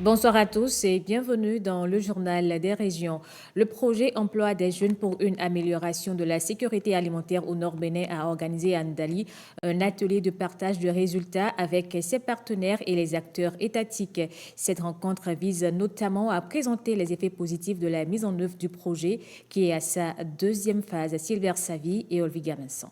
Bonsoir à tous et bienvenue dans le journal des régions. Le projet Emploi des jeunes pour une amélioration de la sécurité alimentaire au Nord Bénin a organisé à Ndali un atelier de partage de résultats avec ses partenaires et les acteurs étatiques. Cette rencontre vise notamment à présenter les effets positifs de la mise en œuvre du projet qui est à sa deuxième phase. Sylvain Savy et Olviga Vincent.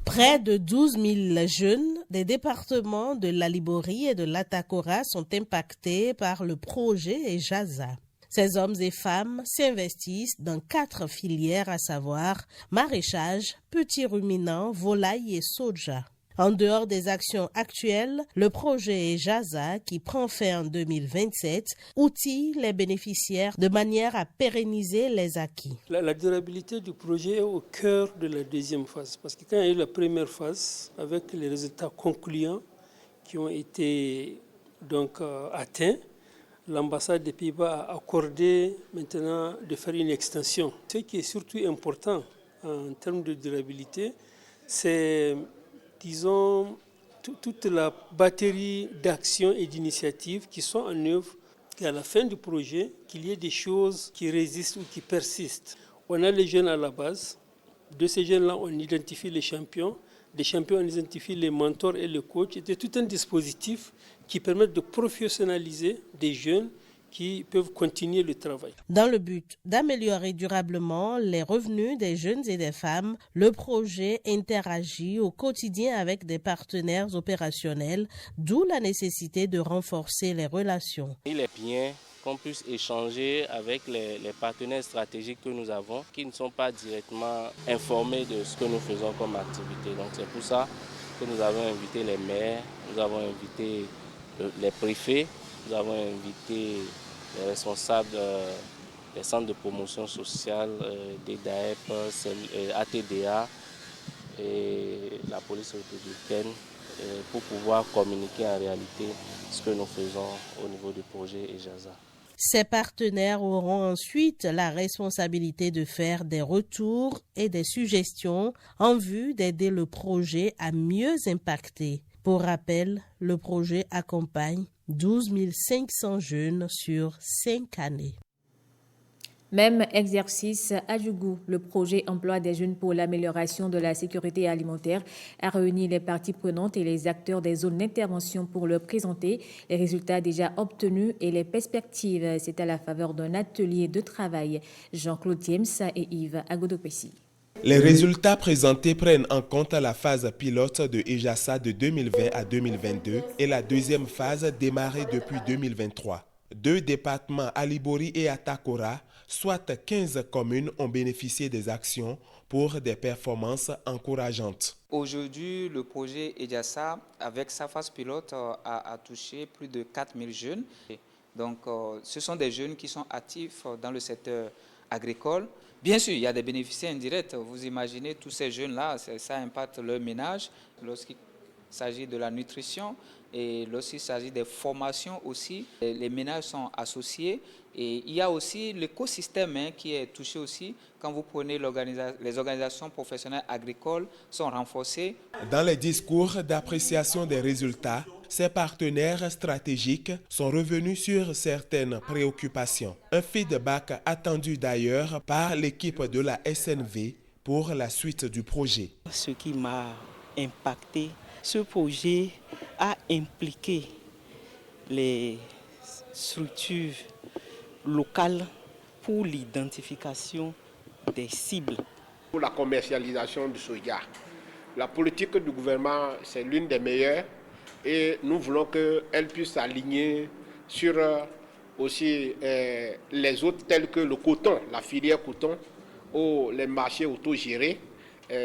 Près de 12 000 jeunes des départements de la Liborie et de l'Atakora sont impactés par le projet EJASA. Ces hommes et femmes s'investissent dans 4 filières, à savoir maraîchage, petits ruminants, volailles et soja. En dehors des actions actuelles, le projet EJASA, qui prend fin en 2027, outille les bénéficiaires de manière à pérenniser les acquis. La durabilité du projet est au cœur de la deuxième phase. Parce que quand il y a eu la première phase, avec les résultats concluants qui ont été atteints, l'ambassade des Pays-Bas a accordé maintenant de faire une extension. Ce qui est surtout important en termes de durabilité, c'est, disons, toute la batterie d'actions et d'initiatives qui sont en œuvre qu'à la fin du projet, qu'il y ait des choses qui résistent ou qui persistent. On a les jeunes à la base. De ces jeunes-là, on identifie les champions. Des champions, on identifie les mentors et les coachs. C'est tout un dispositif qui permet de professionnaliser des jeunes qui peuvent continuer le travail. Dans le but d'améliorer durablement les revenus des jeunes et des femmes, le projet interagit au quotidien avec des partenaires opérationnels, d'où la nécessité de renforcer les relations. Il est bien qu'on puisse échanger avec les partenaires stratégiques que nous avons, qui ne sont pas directement informés de ce que nous faisons comme activité. Donc c'est pour ça que nous avons invité les maires, nous avons invité les préfets, nous avons invité les responsables des centres de promotion sociale, des DAEP, ATDA et la police républicaine pour pouvoir communiquer en réalité ce que nous faisons au niveau du projet EJASA. Ces partenaires auront ensuite la responsabilité de faire des retours et des suggestions en vue d'aider le projet à mieux impacter. Pour rappel, le projet accompagne 12 500 jeunes sur 5 années. Même exercice à Djougou. Le projet Emploi des jeunes pour l'amélioration de la sécurité alimentaire a réuni les parties prenantes et les acteurs des zones d'intervention pour leur présenter les résultats déjà obtenus et les perspectives. C'est à la faveur d'un atelier de travail. Jean-Claude James et Yves Agodopessi. Les résultats présentés prennent en compte la phase pilote de EJASA de 2020 à 2022 et la deuxième phase démarrée depuis 2023. 2 départements, Alibori et Atakora, soit 15 communes, ont bénéficié des actions pour des performances encourageantes. Aujourd'hui, le projet EJASA, avec sa phase pilote, a touché plus de 4000 jeunes. Donc, ce sont des jeunes qui sont actifs dans le secteur agricole. Bien sûr, il y a des bénéficiaires indirects. Vous imaginez, tous ces jeunes-là, ça impacte leur ménage lorsqu'il s'agit de la nutrition et lorsqu'il s'agit des formations aussi. Les ménages sont associés et il y a aussi l'écosystème qui est touché aussi. Quand vous prenez les organisations professionnelles agricoles sont renforcées. Dans les discours d'appréciation des résultats, ces partenaires stratégiques sont revenus sur certaines préoccupations. Un feedback attendu d'ailleurs par l'équipe de la SNV pour la suite du projet. Ce qui m'a impacté, ce projet a impliqué les structures locales pour l'identification des cibles. Pour la commercialisation du soja, la politique du gouvernement, c'est l'une des meilleures. Et nous voulons qu'elle puisse s'aligner sur aussi les autres tels que le coton, la filière coton, où les marchés autogérés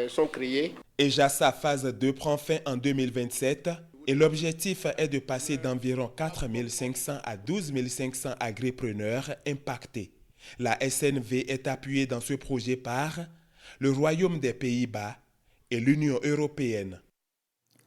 sont créés. EJASA phase 2 prend fin en 2027 et l'objectif est de passer d'environ 4 500 à 12 500 agripreneurs impactés. La SNV est appuyée dans ce projet par le Royaume des Pays-Bas et l'Union européenne.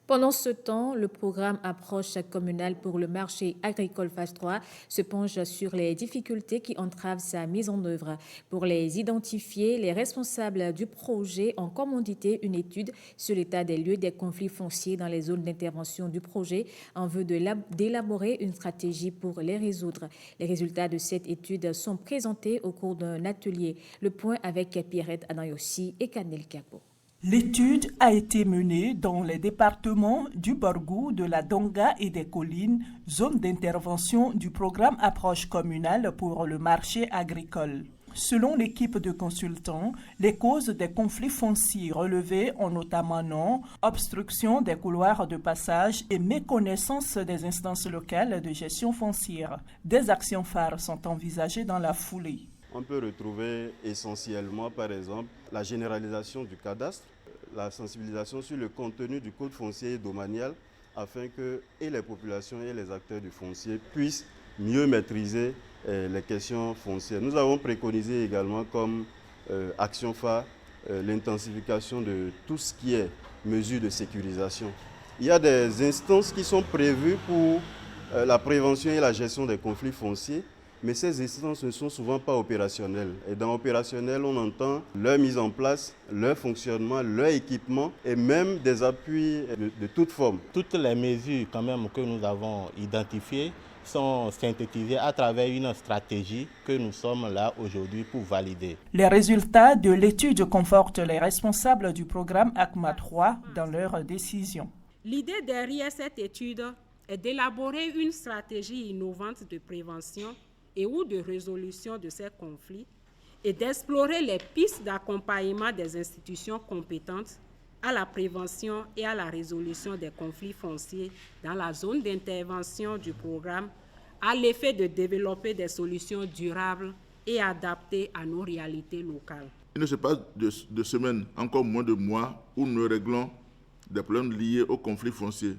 Pendant ce temps, le programme Approche communale pour le marché agricole phase 3 se penche sur les difficultés qui entravent sa mise en œuvre. Pour les identifier, les responsables du projet ont commandité une étude sur l'état des lieux des conflits fonciers dans les zones d'intervention du projet en vue d'élaborer une stratégie pour les résoudre. Les résultats de cette étude sont présentés au cours d'un atelier. Le point avec Pierrette Anayossi et Kanel Kapo. L'étude a été menée dans les départements du Borgou, de la Donga et des Collines, zone d'intervention du programme Approche communale pour le marché agricole. Selon l'équipe de consultants, les causes des conflits fonciers relevés ont notamment obstruction des couloirs de passage et méconnaissance des instances locales de gestion foncière. Des actions phares sont envisagées dans la foulée. On peut retrouver essentiellement, par exemple, la généralisation du cadastre, la sensibilisation sur le contenu du code foncier et domanial, afin que et les populations et les acteurs du foncier puissent mieux maîtriser les questions foncières. Nous avons préconisé également comme action phare l'intensification de tout ce qui est mesures de sécurisation. Il y a des instances qui sont prévues pour la prévention et la gestion des conflits fonciers, mais ces instances ne sont souvent pas opérationnelles. Et dans opérationnel, on entend leur mise en place, leur fonctionnement, leur équipement et même des appuis de toute forme. Toutes les mesures quand même que nous avons identifiées sont synthétisées à travers une stratégie que nous sommes là aujourd'hui pour valider. Les résultats de l'étude confortent les responsables du programme ACMA 3 dans leurs décisions. L'idée derrière cette étude est d'élaborer une stratégie innovante de prévention et ou de résolution de ces conflits et d'explorer les pistes d'accompagnement des institutions compétentes à la prévention et à la résolution des conflits fonciers dans la zone d'intervention du programme à l'effet de développer des solutions durables et adaptées à nos réalités locales. Il ne se passe de semaines, encore moins de mois, où nous réglons des problèmes liés aux conflits fonciers,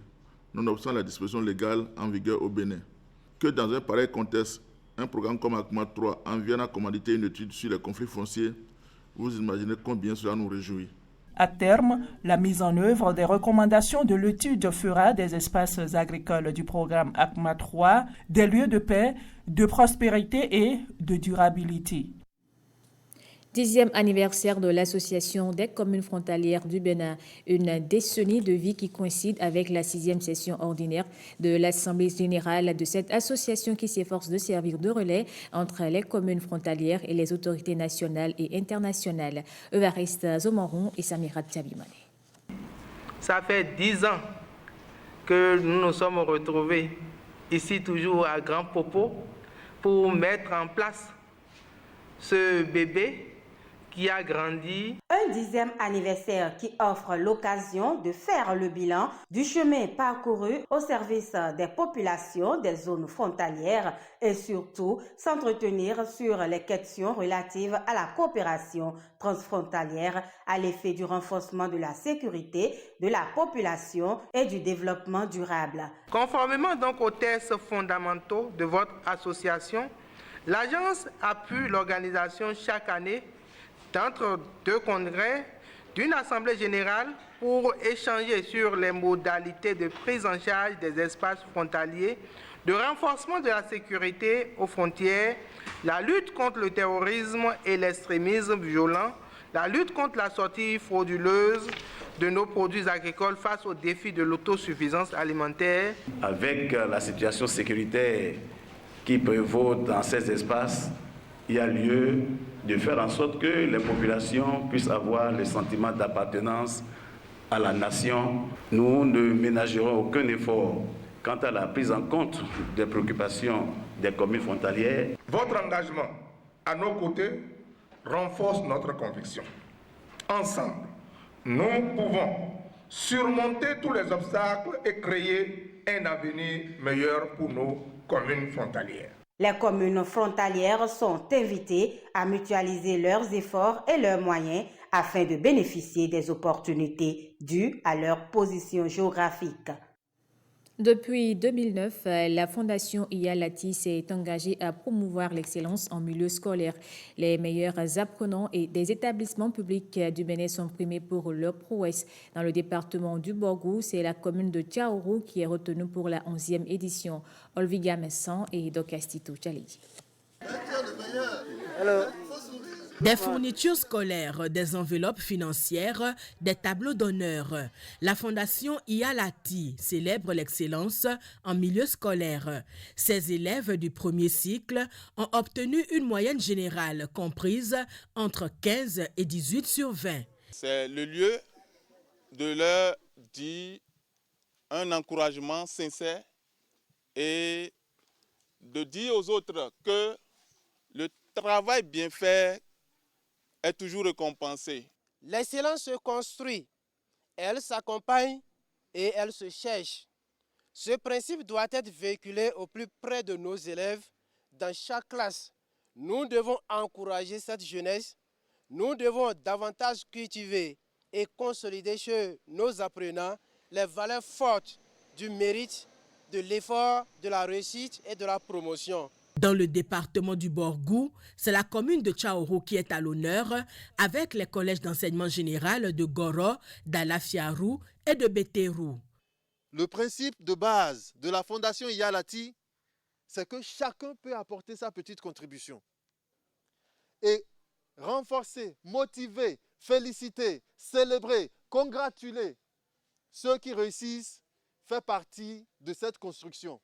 nonobstant la disposition légale en vigueur au Bénin. Que dans un pareil contexte, un programme comme ACMA 3 en vienne à commanditer une étude sur les conflits fonciers, vous imaginez combien cela nous réjouit. À terme, la mise en œuvre des recommandations de l'étude fera des espaces agricoles du programme ACMA 3 des lieux de paix, de prospérité et de durabilité. 10e anniversaire de l'Association des communes frontalières du Bénin, une décennie de vie qui coïncide avec la 6e session ordinaire de l'Assemblée générale de cette association qui s'efforce de servir de relais entre les communes frontalières et les autorités nationales et internationales. Evariste Zomoron et Samira Tchabimane. Ça fait 10 ans que nous nous sommes retrouvés ici toujours à Grand Popo pour mettre en place ce bébé qui a grandi. Un 10e anniversaire qui offre l'occasion de faire le bilan du chemin parcouru au service des populations des zones frontalières et surtout s'entretenir sur les questions relatives à la coopération transfrontalière à l'effet du renforcement de la sécurité de la population et du développement durable. Conformément donc aux textes fondamentaux de votre association, l'agence appuie l'organisation chaque année d'entre deux congrès d'une assemblée générale pour échanger sur les modalités de prise en charge des espaces frontaliers, de renforcement de la sécurité aux frontières, la lutte contre le terrorisme et l'extrémisme violent, la lutte contre la sortie frauduleuse de nos produits agricoles face aux défis de l'autosuffisance alimentaire. Avec la situation sécuritaire qui prévaut dans ces espaces, il y a lieu de faire en sorte que les populations puissent avoir le sentiment d'appartenance à la nation. Nous ne ménagerons aucun effort quant à la prise en compte des préoccupations des communes frontalières. Votre engagement à nos côtés renforce notre conviction. Ensemble, nous pouvons surmonter tous les obstacles et créer un avenir meilleur pour nos communes frontalières. Les communes frontalières sont invitées à mutualiser leurs efforts et leurs moyens afin de bénéficier des opportunités dues à leur position géographique. Depuis 2009, la Fondation IALATI s'est engagée à promouvoir l'excellence en milieu scolaire. Les meilleurs apprenants et des établissements publics du Bénin sont primés pour leur prouesse. Dans le département du Borgou, c'est la commune de Tchaourou qui est retenue pour la 11e édition. Olviga Messan et Dokastito Tchalidi. Des fournitures scolaires, des enveloppes financières, des tableaux d'honneur. La Fondation IALATI célèbre l'excellence en milieu scolaire. Ses élèves du premier cycle ont obtenu une moyenne générale comprise entre 15 et 18 sur 20. C'est le lieu de leur dire un encouragement sincère et de dire aux autres que le travail bien fait est toujours récompensé. L'excellence se construit, elle s'accompagne et elle se cherche. Ce principe doit être véhiculé au plus près de nos élèves dans chaque classe. Nous devons encourager cette jeunesse. Nous devons davantage cultiver et consolider chez nos apprenants les valeurs fortes du mérite, de l'effort, de la réussite et de la promotion. Dans le département du Borgou, c'est la commune de Tchaourou qui est à l'honneur avec les collèges d'enseignement général de Goro, d'Alafiarou et de Bétérou. Le principe de base de la Fondation IALATI, c'est que chacun peut apporter sa petite contribution. Et renforcer, motiver, féliciter, célébrer, congratuler ceux qui réussissent fait partie de cette construction.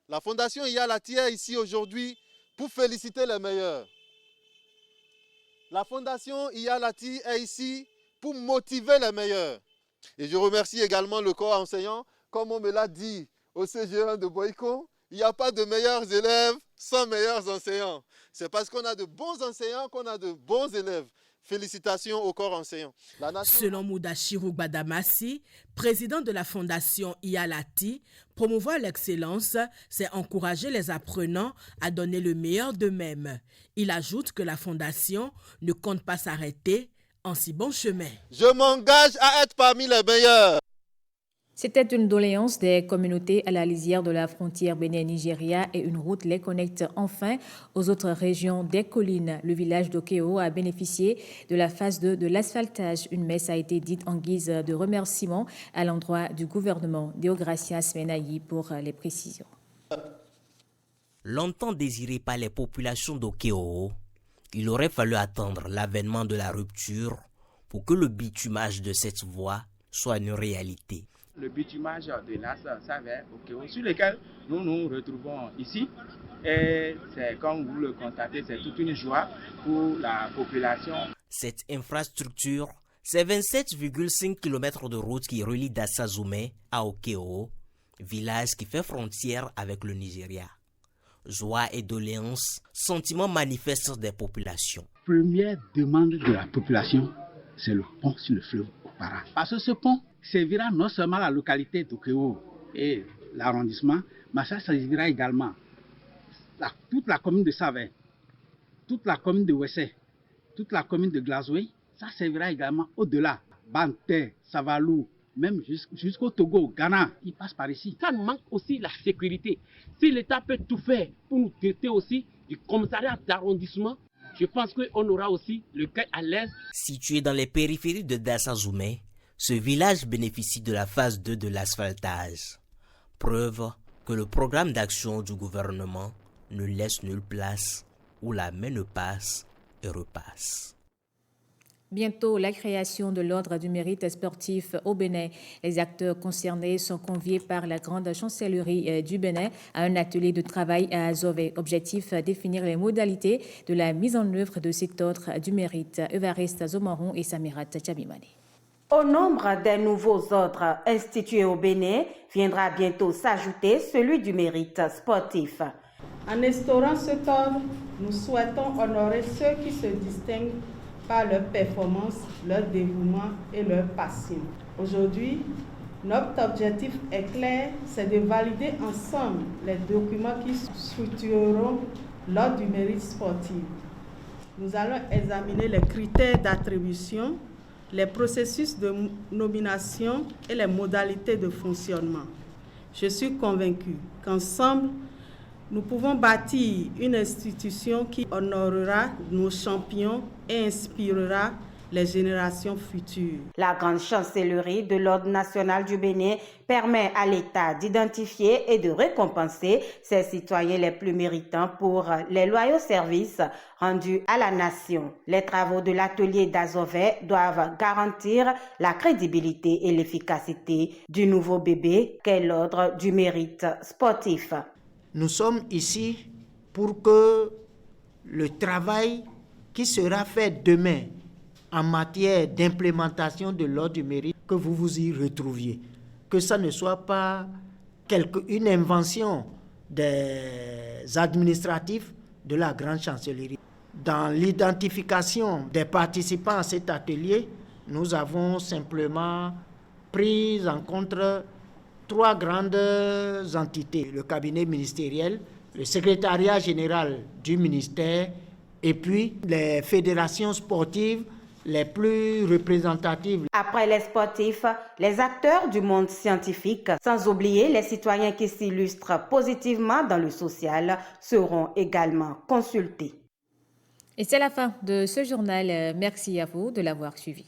La Fondation IALATI est ici aujourd'hui pour féliciter les meilleurs. La Fondation IALATI est ici pour motiver les meilleurs. Et je remercie également le corps enseignant. Comme on me l'a dit au CG1 de Boyko, il n'y a pas de meilleurs élèves sans meilleurs enseignants. C'est parce qu'on a de bons enseignants qu'on a de bons élèves. Félicitations au corps enseignant. Selon Moudachirou Badamassi, président de la Fondation IALATI, promouvoir l'excellence, c'est encourager les apprenants à donner le meilleur d'eux-mêmes. Il ajoute que la Fondation ne compte pas s'arrêter en si bon chemin. Je m'engage à être parmi les meilleurs. C'était une doléance des communautés à la lisière de la frontière Bénin-Nigeria et une route les connecte enfin aux autres régions des collines. Le village d'Okeo a bénéficié de la phase 2 de l'asphaltage. Une messe a été dite en guise de remerciement à l'endroit du gouvernement. Deogracias Menayi pour les précisions. Longtemps désiré par les populations d'Okeo, il aurait fallu attendre l'avènement de la rupture pour que le bitumage de cette voie soit une réalité. Le bitumage de l'As-Savert, sur lequel nous nous retrouvons ici. Et c'est, comme vous le constatez, c'est toute une joie pour la population. Cette infrastructure, c'est 27,5 km de route qui relie Dassazoumé à Okeo, village qui fait frontière avec le Nigeria. Joie et doléances, sentiments manifestes des populations. Première demande de la population, c'est le pont sur le fleuve Okpara. Parce que ce pont servira non seulement la localité d'Okeo et l'arrondissement, mais ça servira également toute la commune de Savin, toute la commune de Wessé, toute la commune de Glazoué. Ça servira également au-delà, Banté, Savalou, même jusqu'au Togo, Ghana, il passe par ici. Ça nous manque aussi la sécurité. Si l'État peut tout faire pour nous doter aussi du commissariat d'arrondissement, je pense qu'on aura aussi le cœur à l'aise. Situé dans les périphéries de Dassazoumé, ce village bénéficie de la phase 2 de l'asphaltage. Preuve que le programme d'action du gouvernement ne laisse nulle place où la main ne passe et repasse. Bientôt, la création de l'Ordre du mérite sportif au Bénin. Les acteurs concernés sont conviés par la grande chancellerie du Bénin à un atelier de travail à Azové. Objectif, définir les modalités de la mise en œuvre de cet Ordre du mérite. Evariste Zomaron et Samirat Tchabimane. Au nombre des nouveaux ordres institués au Bénin, viendra bientôt s'ajouter celui du mérite sportif. En instaurant cet ordre, nous souhaitons honorer ceux qui se distinguent par leur performance, leur dévouement et leur passion. Aujourd'hui, notre objectif est clair, c'est de valider ensemble les documents qui structureront l'ordre du mérite sportif. Nous allons examiner les critères d'attribution, les processus de nomination et les modalités de fonctionnement. Je suis convaincue qu'ensemble, nous pouvons bâtir une institution qui honorera nos champions et inspirera les générations futures. La grande chancellerie de l'Ordre national du Bénin permet à l'État d'identifier et de récompenser ses citoyens les plus méritants pour les loyaux services rendus à la nation. Les travaux de l'atelier d'Azové doivent garantir la crédibilité et l'efficacité du nouveau bébé qu'est l'Ordre du mérite sportif. Nous sommes ici pour que le travail qui sera fait demain en matière d'implémentation de l'ordre du mérite, que vous vous y retrouviez. Que ça ne soit pas une invention des administratifs de la grande chancellerie. Dans l'identification des participants à cet atelier, nous avons simplement pris en compte 3 grandes entités, le cabinet ministériel, le secrétariat général du ministère et puis les fédérations sportives les plus représentatives. Après les sportifs, les acteurs du monde scientifique, sans oublier les citoyens qui s'illustrent positivement dans le social, seront également consultés. Et c'est la fin de ce journal. Merci à vous de l'avoir suivi.